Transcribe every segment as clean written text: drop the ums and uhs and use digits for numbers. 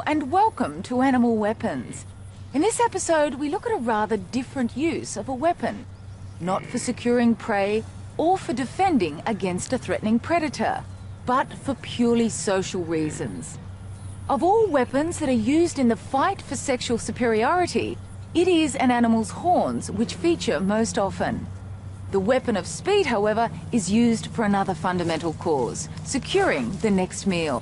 and welcome to Animal Weapons. In this episode, we look at a rather different use of a weapon. Not for securing prey or for defending against a threatening predator, but for purely social reasons. Of all weapons that are used in the fight for sexual superiority, it is an animal's horns which feature most often. The weapon of speed, however, is used for another fundamental cause, securing the next meal.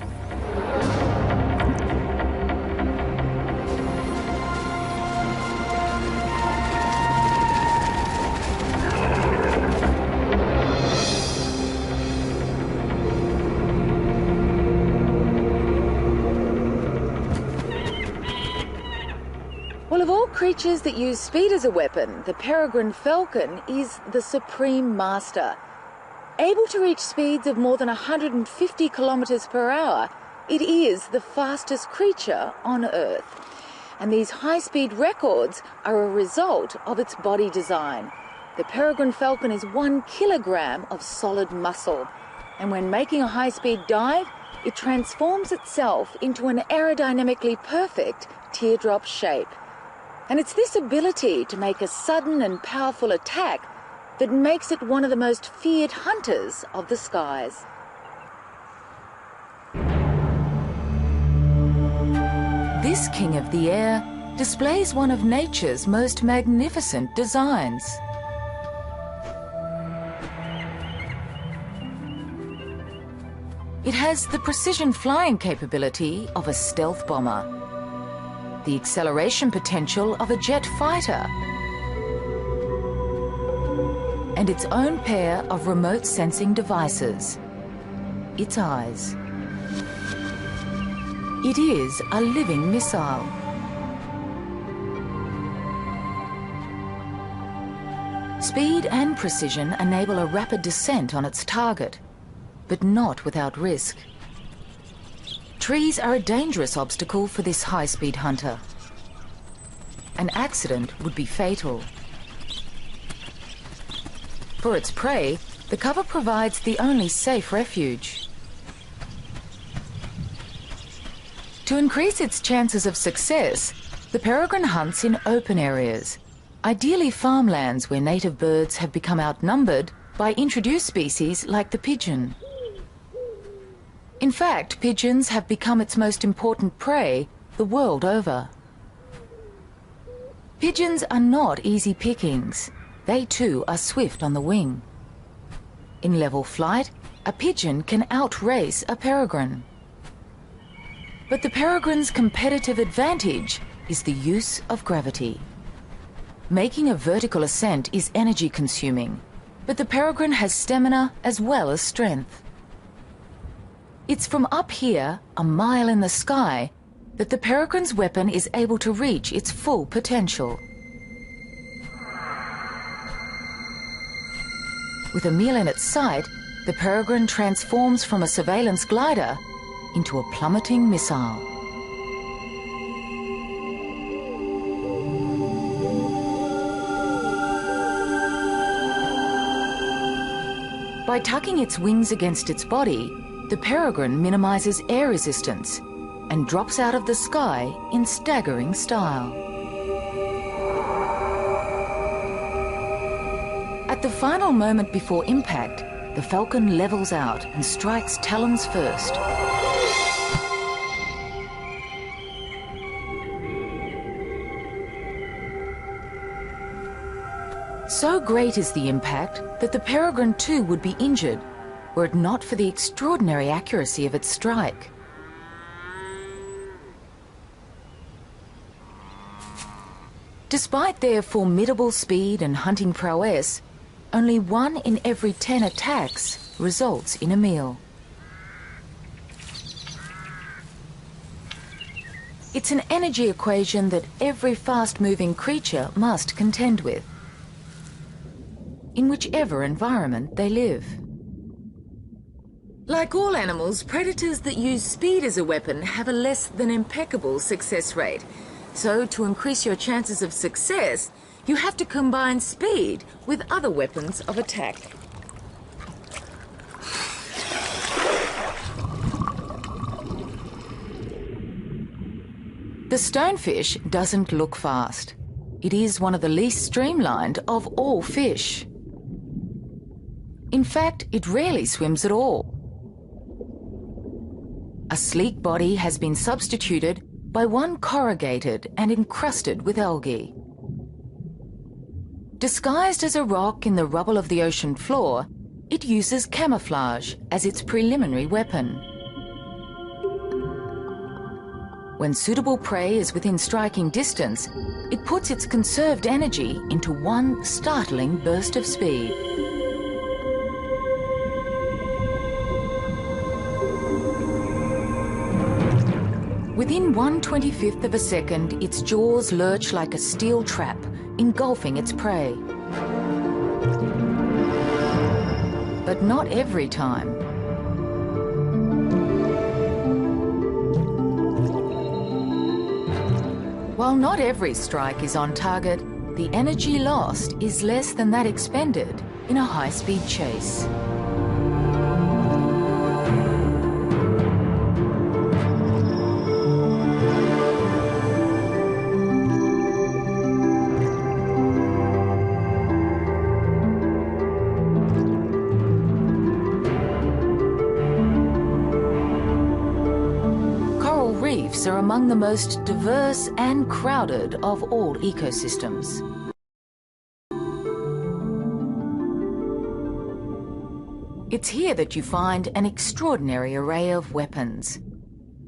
Well, of all creatures that use speed as a weapon, the peregrine falcon is the supreme master. Able to reach speeds of more than 150 kilometers per hour, it is the fastest creature on Earth. And these high-speed records are a result of its body design. The peregrine falcon is 1 kilogram of solid muscle. And when making a high-speed dive, it transforms itself into an aerodynamically perfect teardrop shape. And it's this ability to make a sudden and powerful attack that makes it one of the most feared hunters of the skies. This king of the air displays one of nature's most magnificent designs. It has the precision flying capability of a stealth bomber, the acceleration potential of a jet fighter, and its own pair of remote sensing devices, its eyes. It is a living missile. Speed and precision enable a rapid descent on its target, but not without risk. Trees are a dangerous obstacle for this high-speed hunter. An accident would be fatal. For its prey, the cover provides the only safe refuge. To increase its chances of success, the peregrine hunts in open areas, ideally farmlands where native birds have become outnumbered by introduced species like the pigeon. In fact, pigeons have become its most important prey the world over. Pigeons are not easy pickings. They too are swift on the wing. In level flight, a pigeon can outrace a peregrine. But the peregrine's competitive advantage is the use of gravity. Making a vertical ascent is energy consuming, but the peregrine has stamina as well as strength. It's from up here, a mile in the sky, that the peregrine's weapon is able to reach its full potential. With a meal in its sight, the peregrine transforms from a surveillance glider into a plummeting missile. By tucking its wings against its body, the peregrine minimizes air resistance and drops out of the sky in staggering style. At the final moment before impact, the falcon levels out and strikes talons first. So great is the impact that the peregrine too would be injured were it not for the extraordinary accuracy of its strike. Despite their formidable speed and hunting prowess, only 1 in every 10 attacks results in a meal. It's an energy equation that every fast-moving creature must contend with, in whichever environment they live. Like all animals, predators that use speed as a weapon have a less than impeccable success rate. So, to increase your chances of success, you have to combine speed with other weapons of attack. The stonefish doesn't look fast. It is one of the least streamlined of all fish. In fact, it rarely swims at all. A sleek body has been substituted by one corrugated and encrusted with algae. Disguised as a rock in the rubble of the ocean floor, it uses camouflage as its preliminary weapon. When suitable prey is within striking distance, it puts its conserved energy into one startling burst of speed. Within 1/25th of a second, its jaws lurch like a steel trap, engulfing its prey. But not every time. While not every strike is on target, the energy lost is less than that expended in a high-speed chase. Reefs are among the most diverse and crowded of all ecosystems. It's here that you find an extraordinary array of weapons,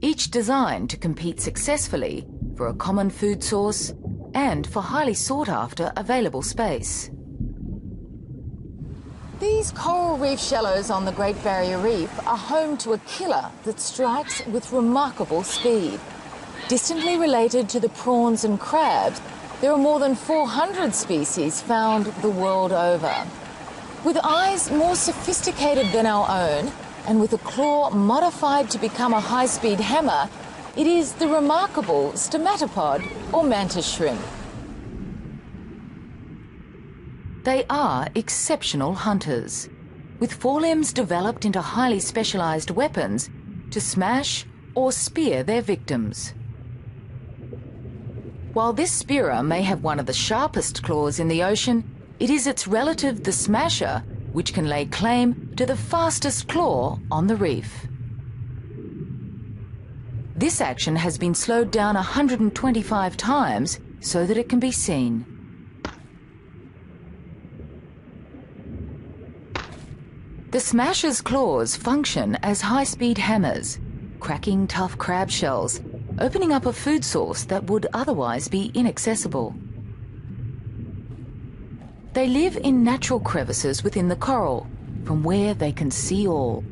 each designed to compete successfully for a common food source and for highly sought-after available space. These coral reef shallows on the Great Barrier Reef are home to a killer that strikes with remarkable speed. Distantly related to the prawns and crabs, there are more than 400 species found the world over. With eyes more sophisticated than our own, and with a claw modified to become a high-speed hammer, it is the remarkable stomatopod or mantis shrimp. They are exceptional hunters, with forelimbs developed into highly specialized weapons to smash or spear their victims. While this spearer may have one of the sharpest claws in the ocean, it is its relative, the smasher, which can lay claim to the fastest claw on the reef. This action has been slowed down 125 times so that it can be seen. The smasher's claws function as high-speed hammers, cracking tough crab shells, opening up a food source that would otherwise be inaccessible. They live in natural crevices within the coral, from where they can see all.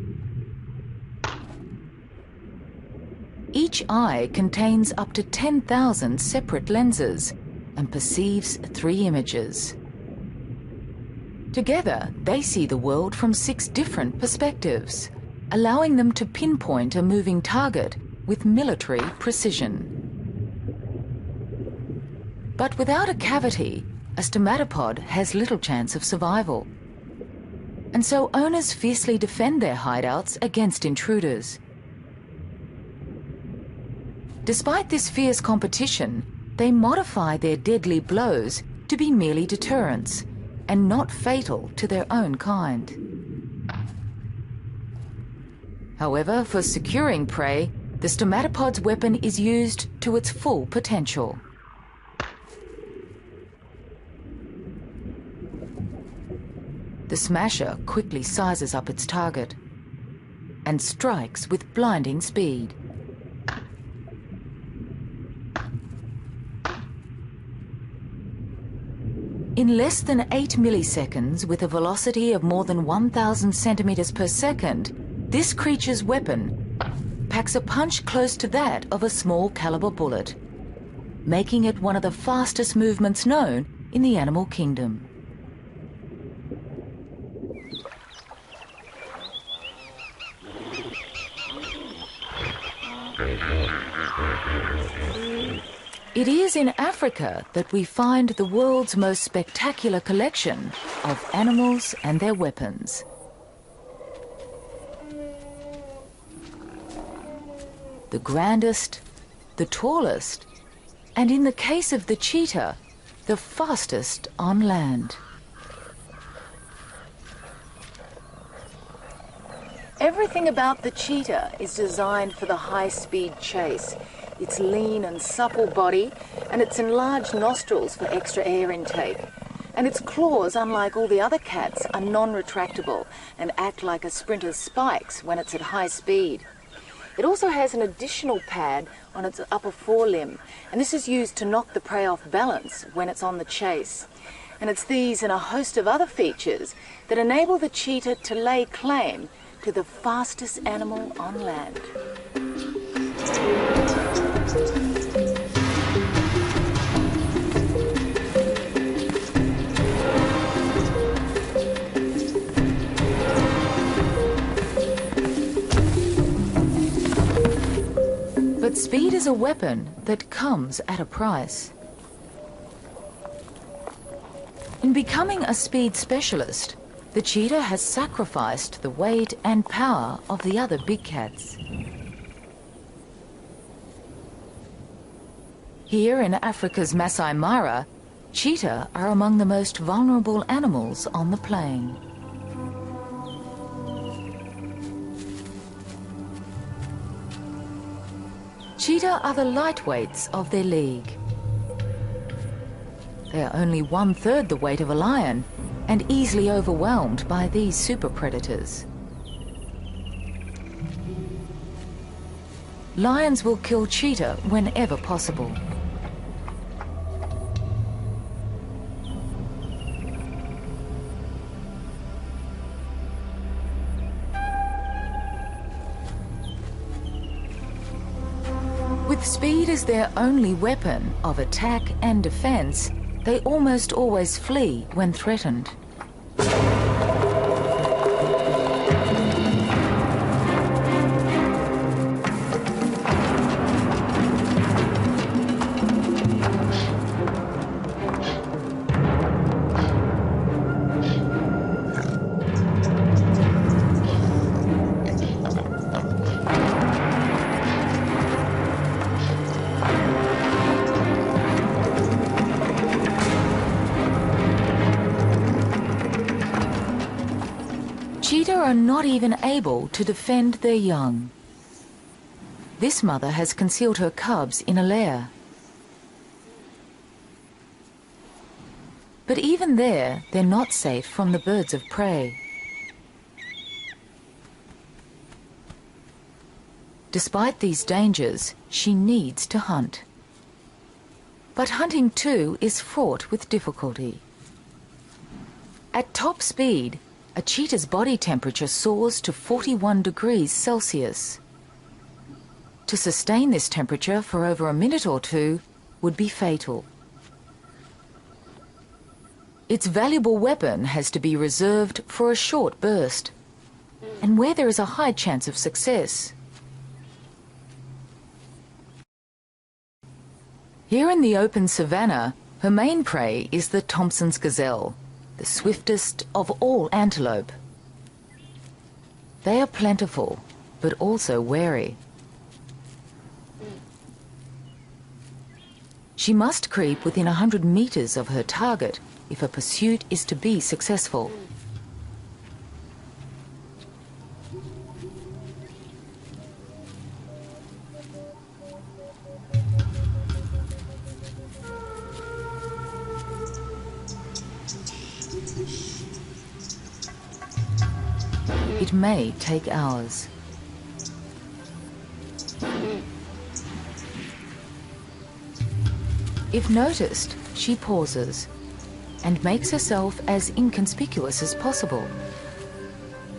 Each eye contains up to 10,000 separate lenses and perceives 3 images. Together, they see the world from 6 different perspectives, allowing them to pinpoint a moving target with military precision. But without a cavity, a stomatopod has little chance of survival. And so owners fiercely defend their hideouts against intruders. Despite this fierce competition, they modify their deadly blows to be merely deterrents and not fatal to their own kind. However, for securing prey, the stomatopod's weapon is used to its full potential. The smasher quickly sizes up its target and strikes with blinding speed. In less than 8 milliseconds, with a velocity of more than 1,000 centimeters per second, this creature's weapon packs a punch close to that of a small caliber bullet, making it one of the fastest movements known in the animal kingdom. It is in Africa that we find the world's most spectacular collection of animals and their weapons. The grandest, the tallest, And in the case of the cheetah, the fastest on land. Everything about the cheetah is designed for the high-speed chase. Its lean and supple body and its enlarged nostrils for extra air intake. And its claws, unlike all the other cats, are non-retractable and act like a sprinter's spikes when it's at high speed. It also has an additional pad on its upper forelimb, and this is used to knock the prey off balance when it's on the chase. And it's these and a host of other features that enable the cheetah to lay claim to the fastest animal on land. But speed is a weapon that comes at a price. In becoming a speed specialist, the cheetah has sacrificed the weight and power of the other big cats. Here in Africa's Masai Mara, cheetah are among the most vulnerable animals on the plain. Cheetah are the lightweights of their league. They are only 1/3 the weight of a lion and easily overwhelmed by these super predators. Lions will kill cheetah whenever possible. With speed as their only weapon of attack and defense, they almost always flee when threatened. Cheetah are not even able to defend their young. This mother has concealed her cubs in a lair. But even there, they're not safe from the birds of prey. Despite these dangers, she needs to hunt. But hunting too is fraught with difficulty. At top speed, a cheetah's body temperature soars to 41 degrees Celsius. To sustain this temperature for over a minute or two would be fatal. Its valuable weapon has to be reserved for a short burst, and where there is a high chance of success. Here in the open savanna, her main prey is the Thompson's gazelle, the swiftest of all antelope. They are plentiful, but also wary. She must creep within 100 meters of her target if a pursuit is to be successful. It may take hours. If noticed, she pauses and makes herself as inconspicuous as possible,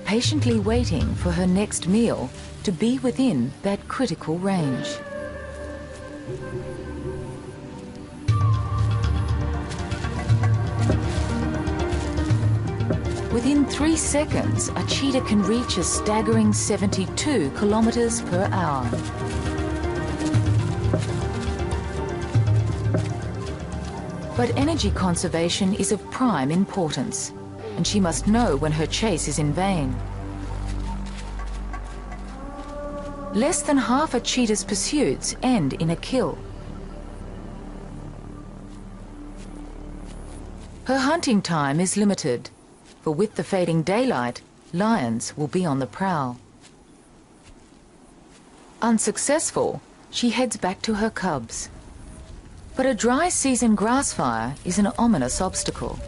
patiently waiting for her next meal to be within that critical range. Within 3 seconds, a cheetah can reach a staggering 72 kilometers per hour. But energy conservation is of prime importance, and she must know when her chase is in vain. Less than half a cheetah's pursuits end in a kill. Her hunting time is limited, for with the fading daylight, lions will be on the prowl. Unsuccessful, she heads back to her cubs. But a dry season grass fire is an ominous obstacle.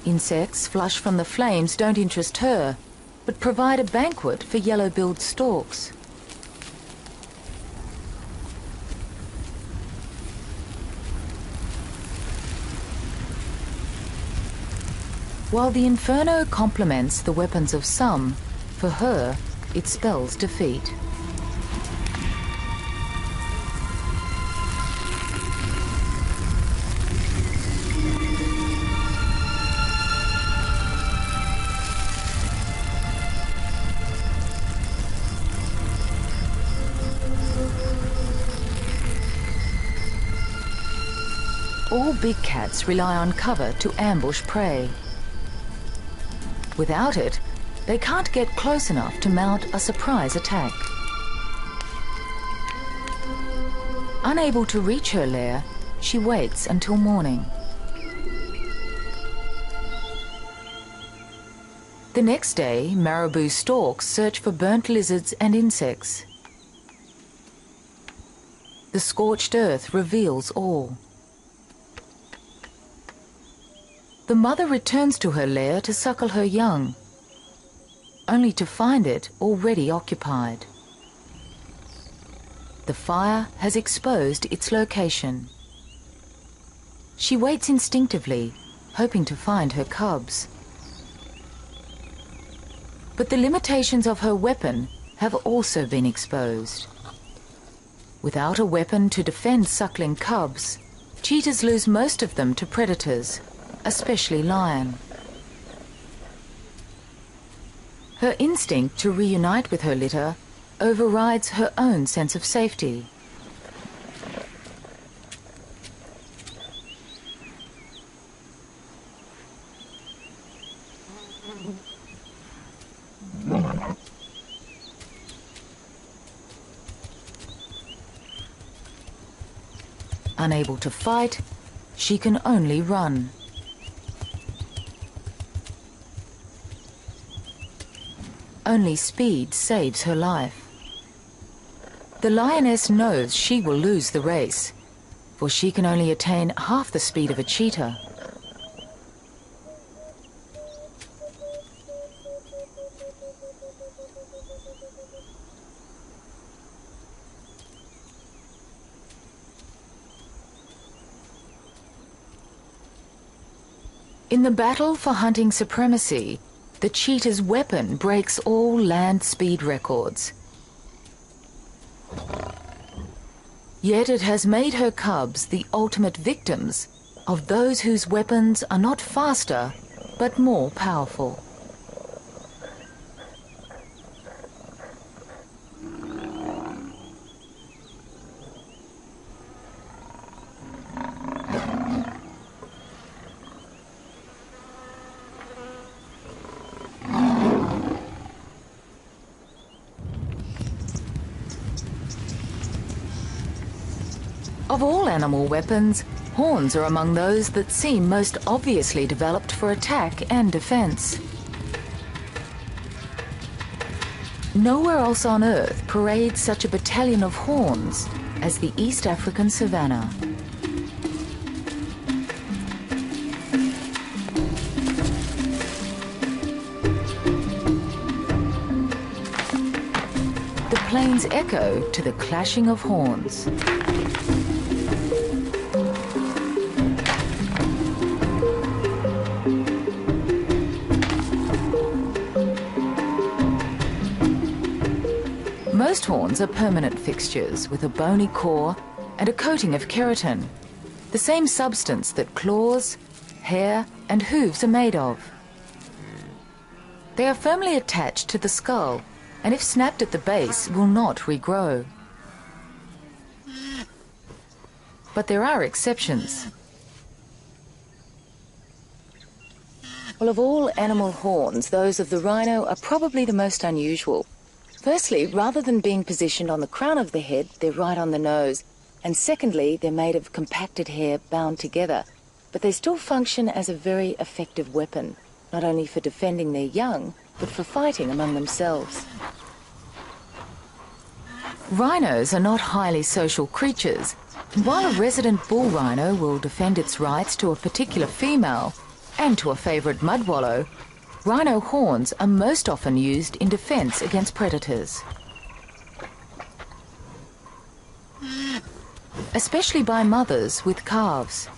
Insects flush from the flames don't interest her, but provide a banquet for yellow-billed storks. While the inferno complements the weapons of some, for her, it spells defeat. All big cats rely on cover to ambush prey. Without it, they can't get close enough to mount a surprise attack. Unable to reach her lair, she waits until morning. The next day, marabou storks search for burnt lizards and insects. The scorched earth reveals all. The mother returns to her lair to suckle her young, only to find it already occupied. The fire has exposed its location. She waits instinctively, hoping to find her cubs. But the limitations of her weapon have also been exposed. Without a weapon to defend suckling cubs, cheetahs lose most of them to predators, especially lion. Her instinct to reunite with her litter overrides her own sense of safety. Unable to fight, she can only run. Only speed saves her life. The lioness knows she will lose the race, for she can only attain half the speed of a cheetah. In the battle for hunting supremacy, the cheetah's weapon breaks all land speed records. Yet it has made her cubs the ultimate victims of those whose weapons are not faster, but more powerful. Of all animal weapons, horns are among those that seem most obviously developed for attack and defense. Nowhere else on Earth parades such a battalion of horns as the East African savanna. The plains echo to the clashing of horns. Most horns are permanent fixtures with a bony core and a coating of keratin, the same substance that claws, hair and hooves are made of. They are firmly attached to the skull and if snapped at the base will not regrow. But there are exceptions. Well, of all animal horns, those of the rhino are probably the most unusual. Firstly, rather than being positioned on the crown of the head, they're right on the nose, And secondly, they're made of compacted hair bound together, but they still function as a very effective weapon, not only for defending their young, but for fighting among themselves. Rhinos are not highly social creatures, and while a resident bull rhino will defend its rights to a particular female and to a favourite mud wallow, rhino horns are most often used in defence against predators. Especially by mothers with calves.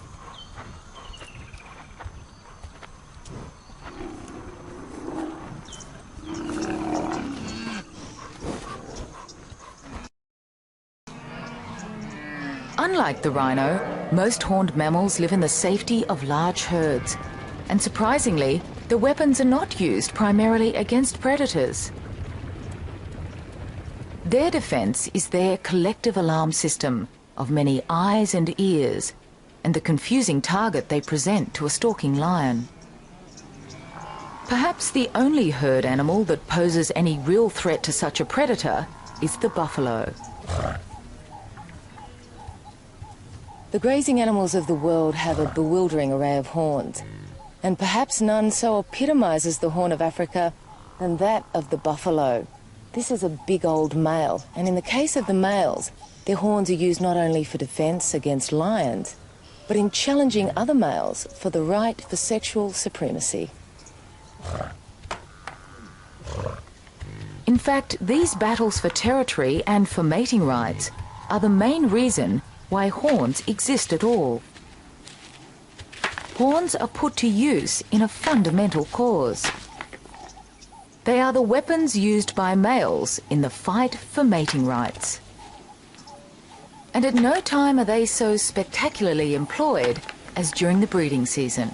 Unlike the rhino, most horned mammals live in the safety of large herds, and surprisingly, the weapons are not used primarily against predators. Their defence is their collective alarm system of many eyes and ears, and the confusing target they present to a stalking lion. Perhaps the only herd animal that poses any real threat to such a predator is the buffalo. The grazing animals of the world have a bewildering array of horns, and perhaps none so epitomises the Horn of Africa than that of the buffalo. This is a big old male, and in the case of the males, their horns are used not only for defence against lions, but in challenging other males for the right for sexual supremacy. In fact, these battles for territory and for mating rights are the main reason why horns exist at all. Horns are put to use in a fundamental cause. They are the weapons used by males in the fight for mating rights. And at no time are they so spectacularly employed as during the breeding season.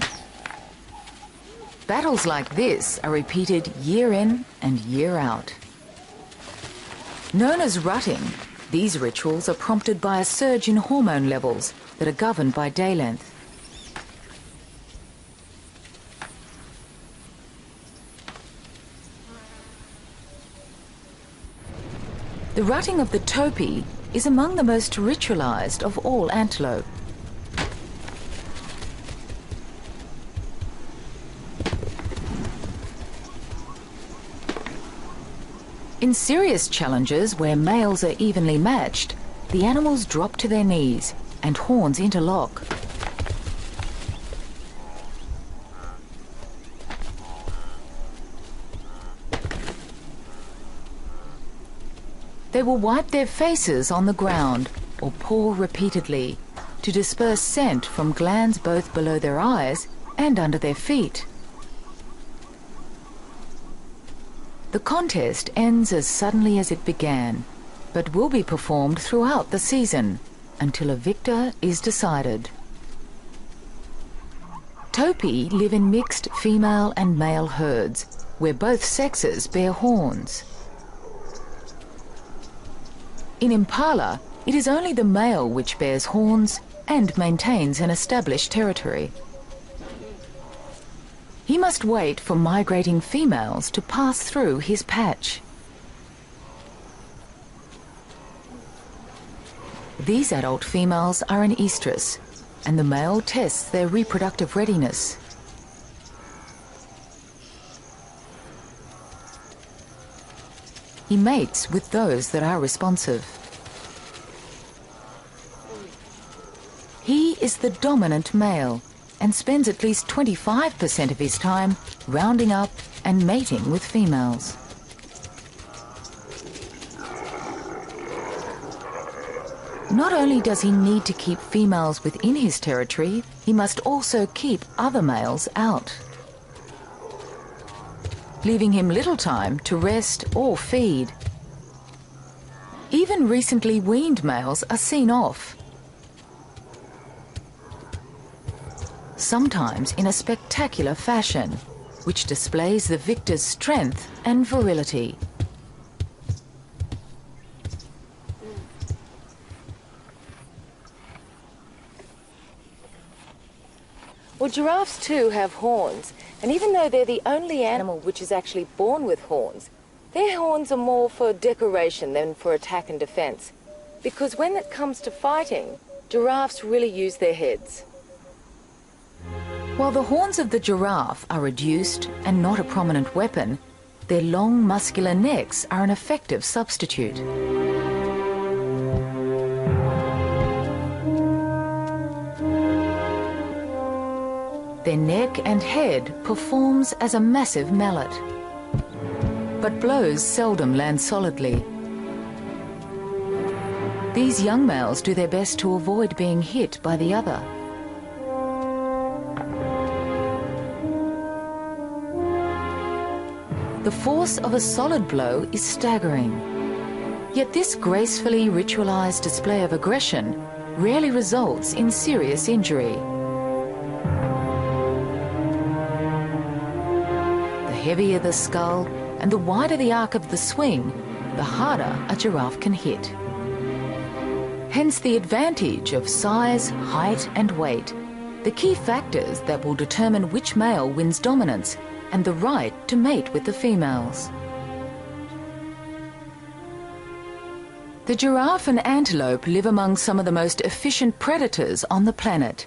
Battles like this are repeated year in and year out. Known as rutting, these rituals are prompted by a surge in hormone levels that are governed by day length. The rutting of the topi is among the most ritualized of all antelope. In serious challenges where males are evenly matched, the animals drop to their knees and horns interlock. They will wipe their faces on the ground or paw repeatedly to disperse scent from glands both below their eyes and under their feet. The contest ends as suddenly as it began, but will be performed throughout the season until a victor is decided. Topi live in mixed female and male herds, where both sexes bear horns. In impala, it is only the male which bears horns and maintains an established territory. He must wait for migrating females to pass through his patch. These adult females are in estrus, and the male tests their reproductive readiness. He mates with those that are responsive. He is the dominant male and spends at least 25% of his time rounding up and mating with females. Not only does he need to keep females within his territory, he must also keep other males out, leaving him little time to rest or feed. Even recently weaned males are seen off, sometimes in a spectacular fashion, which displays the victor's strength and virility. Well, giraffes too have horns, and even though they're the only animal which is actually born with horns, their horns are more for decoration than for attack and defence. because when it comes to fighting, giraffes really use their heads. While the horns of the giraffe are reduced and not a prominent weapon, their long muscular necks are an effective substitute. Their neck and head performs as a massive mallet, but blows seldom land solidly. These young males do their best to avoid being hit by the other. The force of a solid blow is staggering. Yet this gracefully ritualized display of aggression rarely results in serious injury. The heavier the skull and the wider the arc of the swing, the harder a giraffe can hit. Hence the advantage of size, height and weight, the key factors that will determine which male wins dominance and the right to mate with the females. The giraffe and antelope live among some of the most efficient predators on the planet.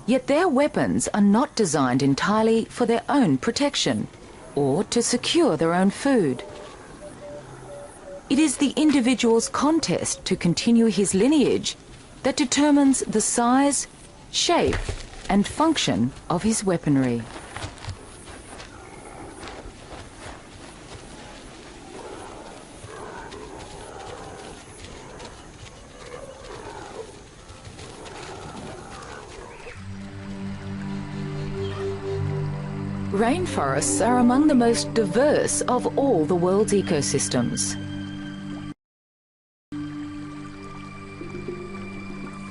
Yet their weapons are not designed entirely for their own protection or to secure their own food. It is the individual's contest to continue his lineage that determines the size, shape and function of his weaponry. Rainforests are among the most diverse of all the world's ecosystems.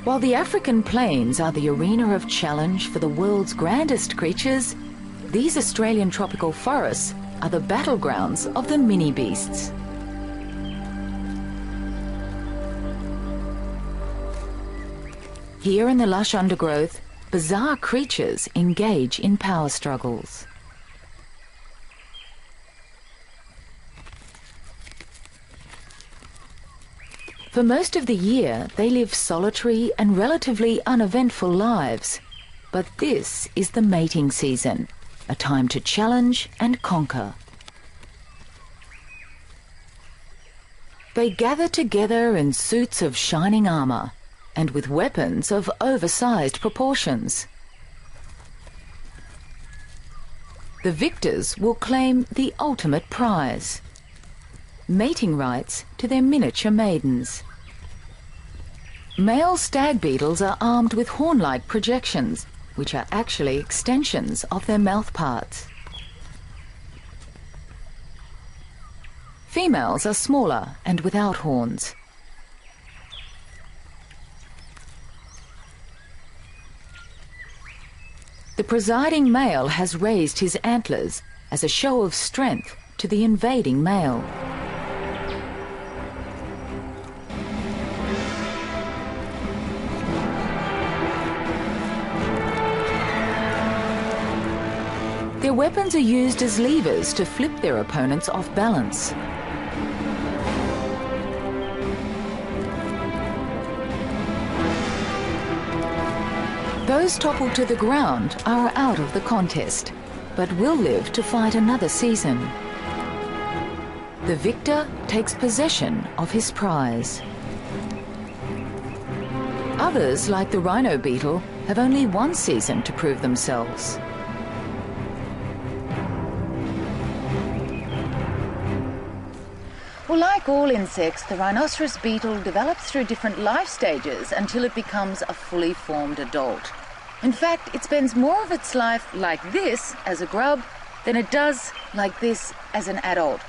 While the African plains are the arena of challenge for the world's grandest creatures, these Australian tropical forests are the battlegrounds of the mini-beasts. Here in the lush undergrowth, bizarre creatures engage in power struggles. For most of the year, they live solitary and relatively uneventful lives. But this is the mating season, a time to challenge and conquer. They gather together in suits of shining armour and with weapons of oversized proportions. The victors will claim the ultimate prize: mating rights to their miniature maidens. Male stag beetles are armed with horn-like projections, which are actually extensions of their mouth parts. Females are smaller and without horns. The presiding male has raised his antlers as a show of strength to the invading male. Their weapons are used as levers to flip their opponents off balance. Those toppled to the ground are out of the contest, but will live to fight another season. The victor takes possession of his prize. Others, like the rhino beetle, have only one season to prove themselves. Well, like all insects, the rhinoceros beetle develops through different life stages until it becomes a fully formed adult. In fact, it spends more of its life like this as a grub than it does like this as an adult.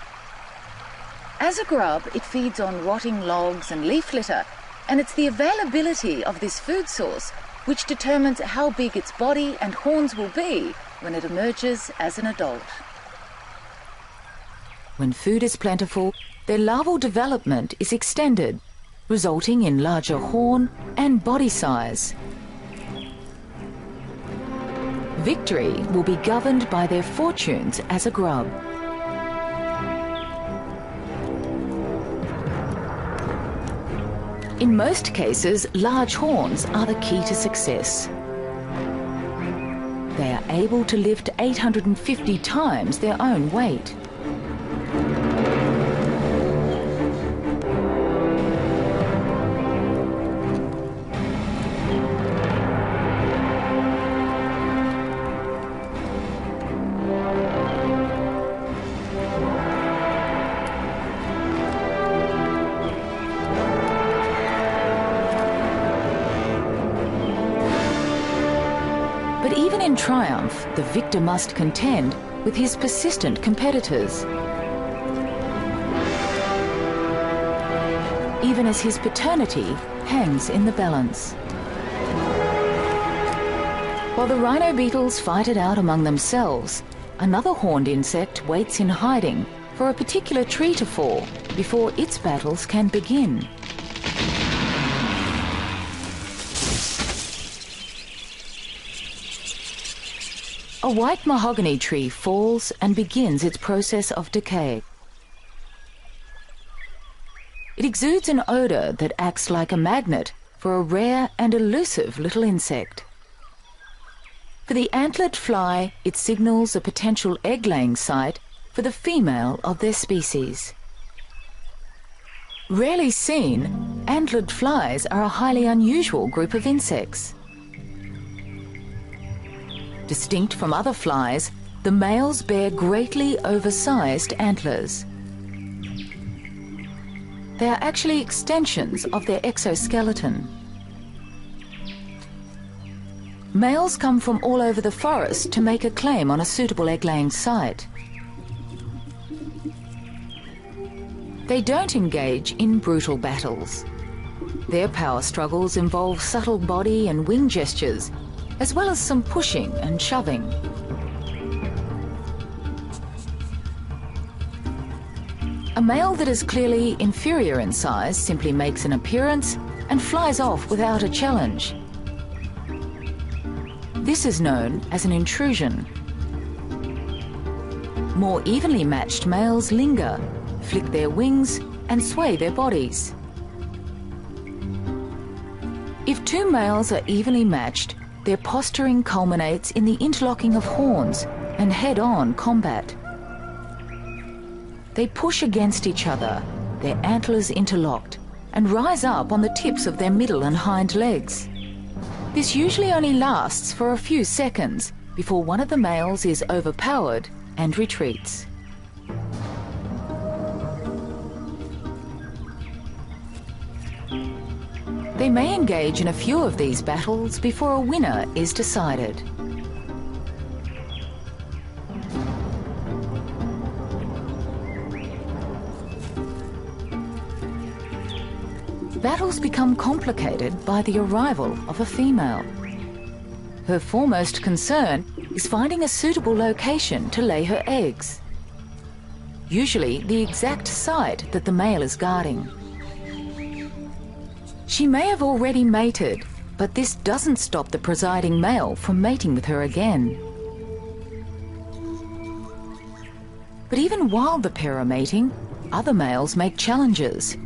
As a grub, it feeds on rotting logs and leaf litter, and it's the availability of this food source which determines how big its body and horns will be when it emerges as an adult. When food is plentiful, their larval development is extended, resulting in larger horn and body size. Victory will be governed by their fortunes as a grub. In most cases, large horns are the key to success. They are able to lift 850 times their own weight. But even in triumph, the victor must contend with his persistent competitors. Even as his paternity hangs in the balance. While the rhino beetles fight it out among themselves, another horned insect waits in hiding for a particular tree to fall before its battles can begin. A white mahogany tree falls and begins its process of decay. It exudes an odor that acts like a magnet for a rare and elusive little insect. For the antlered fly, it signals a potential egg-laying site for the female of their species. Rarely seen, antlered flies are a highly unusual group of insects. Distinct from other flies, the males bear greatly oversized antlers. They are actually extensions of their exoskeleton. Males come from all over the forest to make a claim on a suitable egg-laying site. They don't engage in brutal battles. Their power struggles involve subtle body and wing gestures, as well as some pushing and shoving. A male that is clearly inferior in size simply makes an appearance and flies off without a challenge. This is known as an intrusion. More evenly matched males linger, flick their wings and sway their bodies. If two males are evenly matched, their posturing culminates in the interlocking of horns and head-on combat. They push against each other, their antlers interlocked, and rise up on the tips of their middle and hind legs. This usually only lasts for a few seconds before one of the males is overpowered and retreats. They may engage in a few of these battles before a winner is decided. Battles become complicated by the arrival of a female. Her foremost concern is finding a suitable location to lay her eggs. Usually the exact site that the male is guarding. She may have already mated, but this doesn't stop the presiding male from mating with her again. But even while the pair are mating, other males make challenges.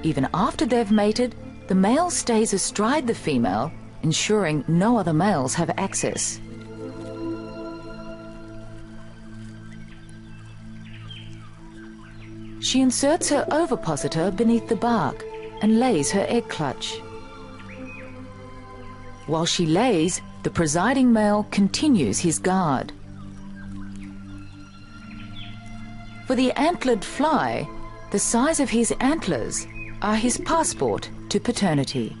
Even after they've mated, the male stays astride the female, ensuring no other males have access. She inserts her ovipositor beneath the bark and lays her egg clutch. While she lays, the presiding male continues his guard. For the antlered fly, the size of his antlers are his passport to paternity.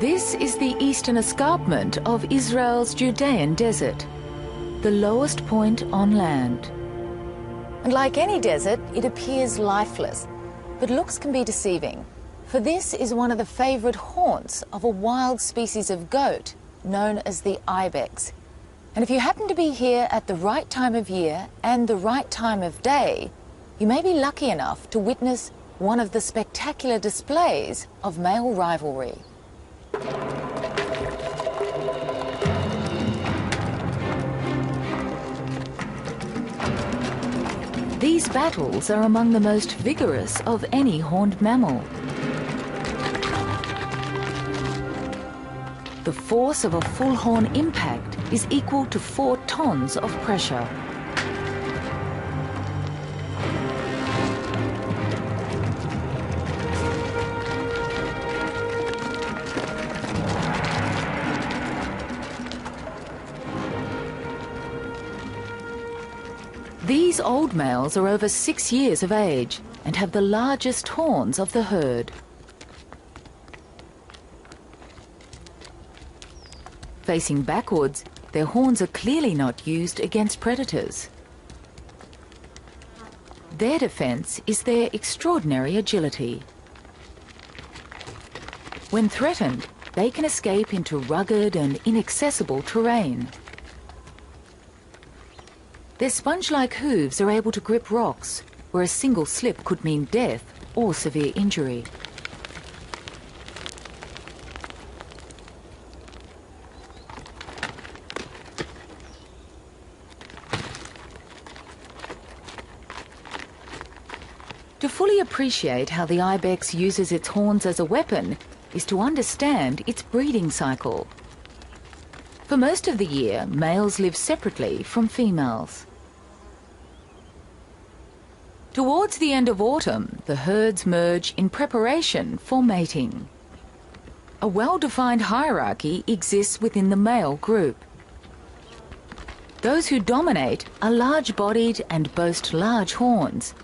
This is the eastern escarpment of Israel's Judean desert. the lowest point on land. And like any desert, it appears lifeless, but looks can be deceiving, for this is one of the favourite haunts of a wild species of goat known as the ibex. And if you happen to be here at the right time of year and the right time of day, you may be lucky enough to witness one of the spectacular displays of male rivalry. These battles are among the most vigorous of any horned mammal. The force of a full horn impact is equal to 4 tons of pressure. These old males are over 6 years of age and have the largest horns of the herd. Facing backwards, their horns are clearly not used against predators. Their defense is their extraordinary agility. When threatened, they can escape into rugged and inaccessible terrain. Their sponge-like hooves are able to grip rocks, where a single slip could mean death or severe injury. To fully appreciate how the ibex uses its horns as a weapon is to understand its breeding cycle. For most of the year, males live separately from females. Towards the end of autumn, the herds merge in preparation for mating. A well-defined hierarchy exists within the male group. Those who dominate are large-bodied and boast large horns.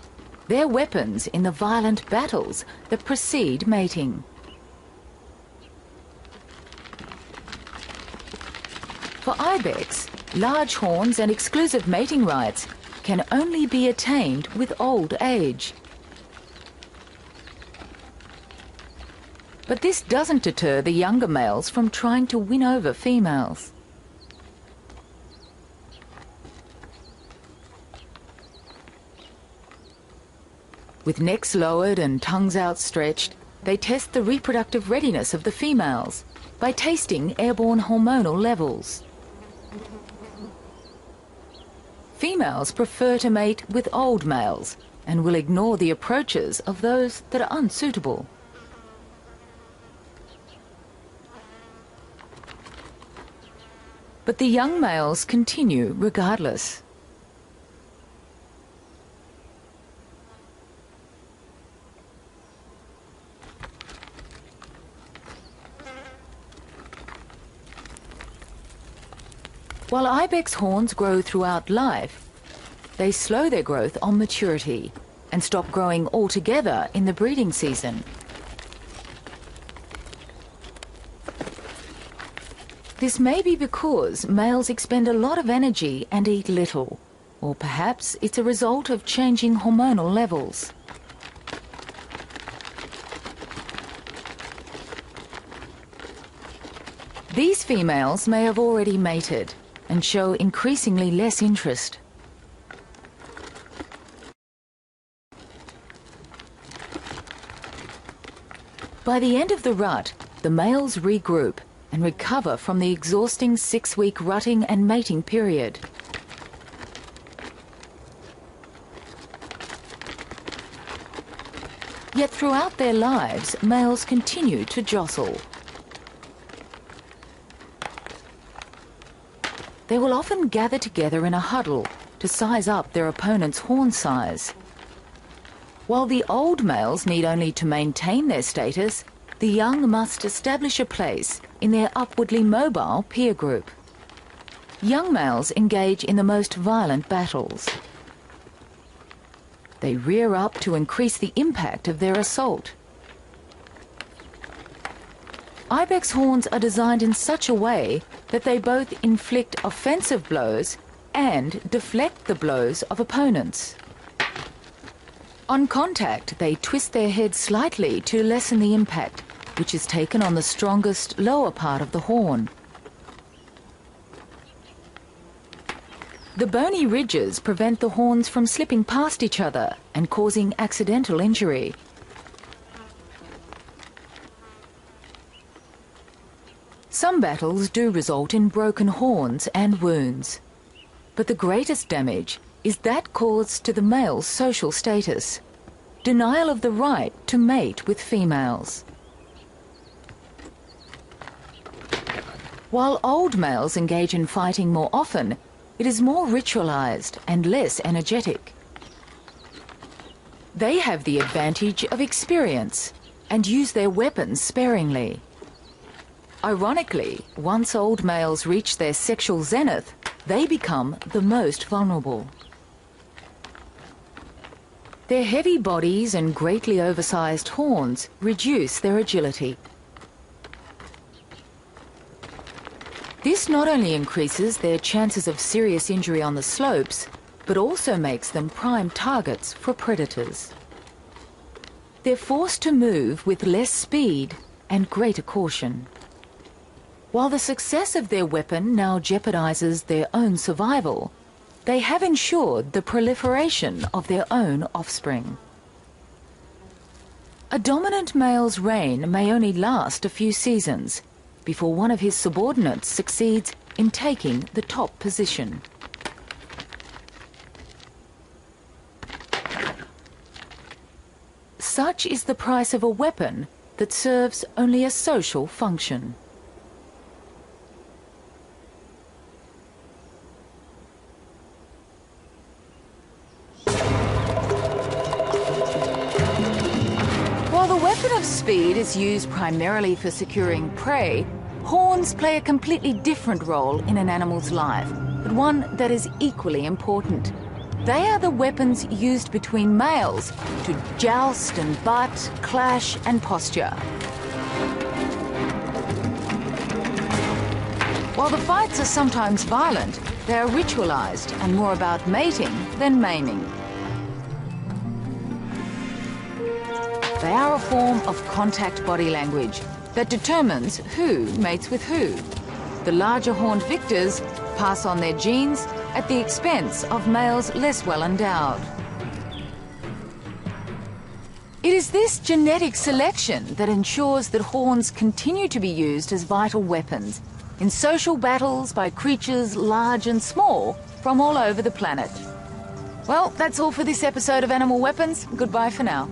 They're weapons in the violent battles that precede mating. For ibex, large horns and exclusive mating rights can only be attained with old age. But this doesn't deter the younger males from trying to win over females. With necks lowered and tongues outstretched, they test the reproductive readiness of the females by tasting airborne hormonal levels. Females prefer to mate with old males and will ignore the approaches of those that are unsuitable. But the young males continue regardless. While ibex horns grow throughout life, they slow their growth on maturity and stop growing altogether in the breeding season. This may be because males expend a lot of energy and eat little, or perhaps it's a result of changing hormonal levels. These females may have already mated and show increasingly less interest. By the end of the rut, the males regroup and recover from the exhausting 6-week rutting and mating period. Yet throughout their lives, males continue to jostle. They will often gather together in a huddle to size up their opponent's horn size. While the old males need only to maintain their status, the young must establish a place in their upwardly mobile peer group. Young males engage in the most violent battles. They rear up to increase the impact of their assault. Ibex horns are designed in such a way that they both inflict offensive blows and deflect the blows of opponents. On contact, they twist their heads slightly to lessen the impact, which is taken on the strongest lower part of the horn. The bony ridges prevent the horns from slipping past each other and causing accidental injury. Some battles do result in broken horns and wounds, but the greatest damage is that caused to the male's social status, denial of the right to mate with females. While old males engage in fighting more often, it is more ritualized and less energetic. They have the advantage of experience and use their weapons sparingly. Ironically, once old males reach their sexual zenith, they become the most vulnerable. Their heavy bodies and greatly oversized horns reduce their agility. This not only increases their chances of serious injury on the slopes, but also makes them prime targets for predators. They're forced to move with less speed and greater caution. While the success of their weapon now jeopardizes their own survival, they have ensured the proliferation of their own offspring. A dominant male's reign may only last a few seasons before one of his subordinates succeeds in taking the top position. Such is the price of a weapon that serves only a social function. While the weapon of speed is used primarily for securing prey, horns play a completely different role in an animal's life, but one that is equally important. They are the weapons used between males to joust and butt, clash and posture. While the fights are sometimes violent, they are ritualized and more about mating than maiming. They are a form of contact body language that determines who mates with who. The larger horned victors pass on their genes at the expense of males less well endowed. It is this genetic selection that ensures that horns continue to be used as vital weapons in social battles by creatures large and small from all over the planet. Well, that's all for this episode of Animal Weapons. Goodbye for now.